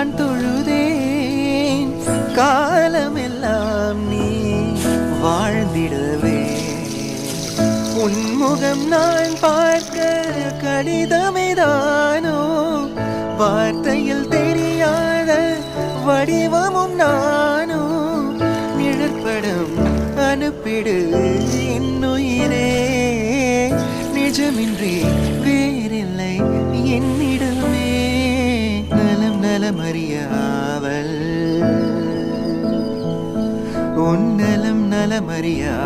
நான் தொழுதேன் காலமெல்லாம் நீ வாழ்ந்திடவே உன்முகம் நான் பார்க்க கடிதமேதானோ வார்த்தையில் தெரியாத வடிவமும் நானோ நிழற்படம் அனுப்பிடு என்னுயிரே நிஜமின்றி வேறில்லை என்னிடமே நலம் நலமறியாவல் உன் நலம் நலமறியா